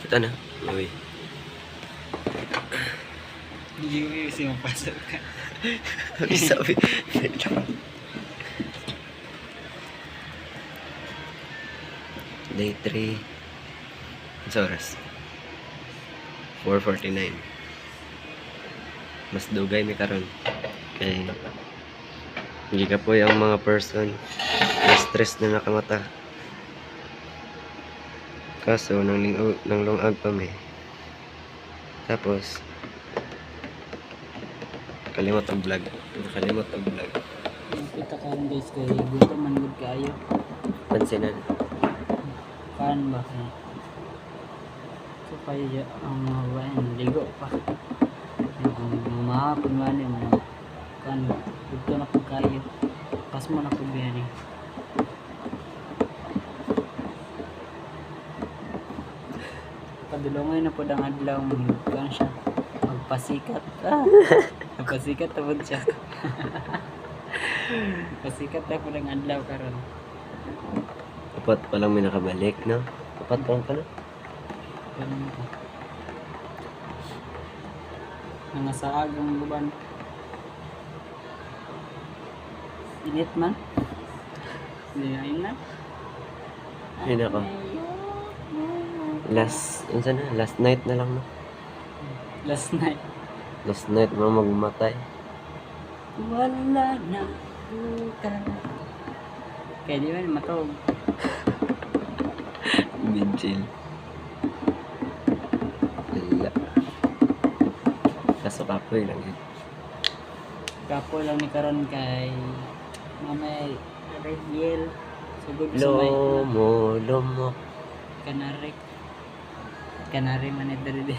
Ito na. Uy. Hindi ko kasi mapasok ka. Sabi. Day 3. Sa oras? 4:49. Mas dugay mi karon. Kay hindi ka po yung mga person na stress na nakamata. Kaso nang lungag pa mi. Tapos kalimot ang vlog. Nakalimot ang vlog. Kita ka guys kay gusto man gud kayo. Pansinan. Kan ba kay so kaya ang mga bayan ligo pa. Yung mahapon man mo kan gusto na ko kayo. Pas mo na ko biyan eh. Padulongay na po ang adlaw mo kan siya. Magpasikat. Magpasikat tapos siya. Magpasikat na po ang adlaw karon. Apat pa lang may nakabalik, no? Apat pa lang pala. Ganun po. Nangasaag ang luban. Init man. Ayun na. Ayun ako. Last night na lang, no? Last night. Last night mo magmatay. Wala na bukan. Kaya di ba matog? Vigil. Wala. Kaso kapoy lang yun. Kapo lang ni karon kay mamay red yel. Sugod sa may Lomo. kanari. Kanari man ito rin.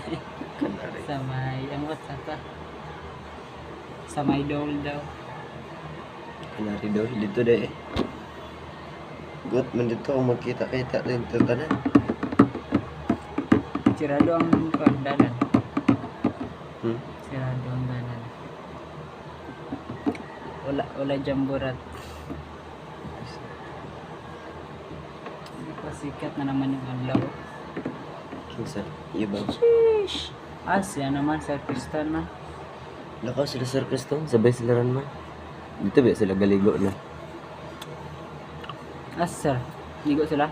Kanari. Sa may amot sa sa may dole daw. Kanari daw. Dito deh. Gut man dito kung magkita-kita rin ito tanan. Sirado ang dalan. Sirado ang dalan. Wala jamburat. Pasikat na naman yung adlaw. Kinsa? Iya ba? Sheesh! Siya naman sa Kristal man. Lakaw sila Sir Cristong. Sabay sila ran man. Dito ba sila galigo na? Sir. Ligo sila?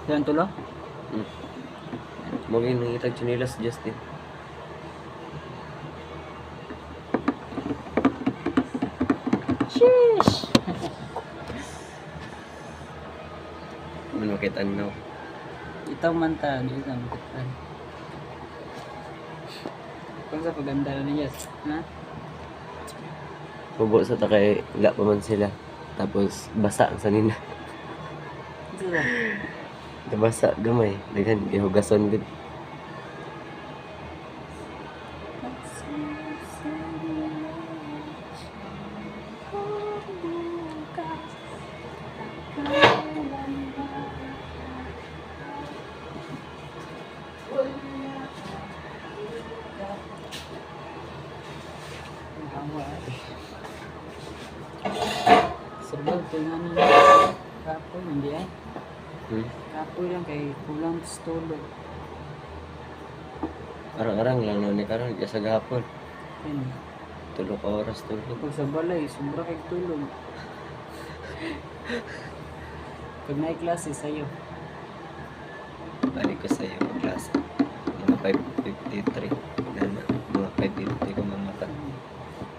Silang tulo? Maging nangitag chinilas Justin. Sheesh! Man makita no. Itaw man ta. Dito na makitan. Kung sa paganda na niya. Ha? Pubo sa takay wala pa man sila. Tapos basa ang sanina. Ito ba? Nabasa gamay. Daghan ihugason gud. Sabag, tingnan nyo. Kapoy, hindi ay. Kapoy lang kay kulang tulog. Arang-arang lang na ni karon sa gahapon. Yan. 3 ka oras tulog. Pag sa balay, sobra kay tulog. Pag na-klase sa'yo. Balik ko sa iyo ang klase. Mga 5:53. Mga 5:50 ko mamata.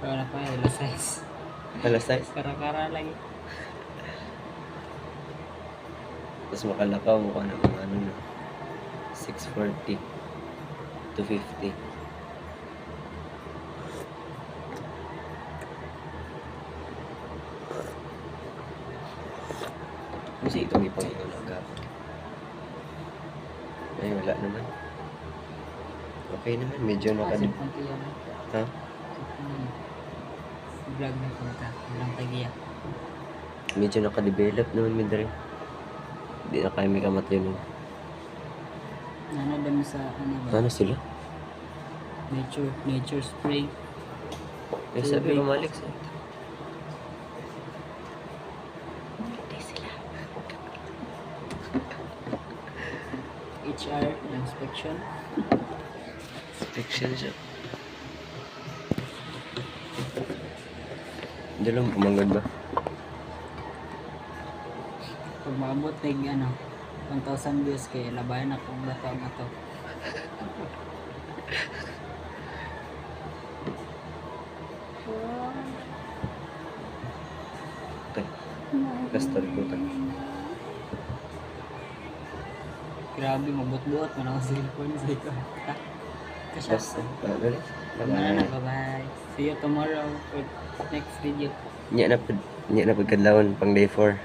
Para pa, alas 6. Alas 6. Kara-kara lagi. Tapos makalakaw mo ka ng mga ano na 6:40 to 50. Kasi itong ipangingon ang gapon. Ay, wala naman. Okay naman, medyo Asip ang tiyan. Ha? Vlog na punta. Walang tagiya. Medyo nakadevelop naman mi diri. Hindi na kaya may kamat yun. Ano dami sa ano ba? Ano sila? Nature spray. Eh, sabi ko malik sa HR, inspection. Fiction siya. Hindi lang pumanggad ba? Pag maabot ng ano, 1,000 views kay labayan akong bato nga to. Tay. Gastar ko tay. Grabe, mabot-buot man ako cellphone sa ito. Kasya. Basta. Dali. Bye. Bye-bye. See you tomorrow for next video. Nya na pagkadlawon pang day 4.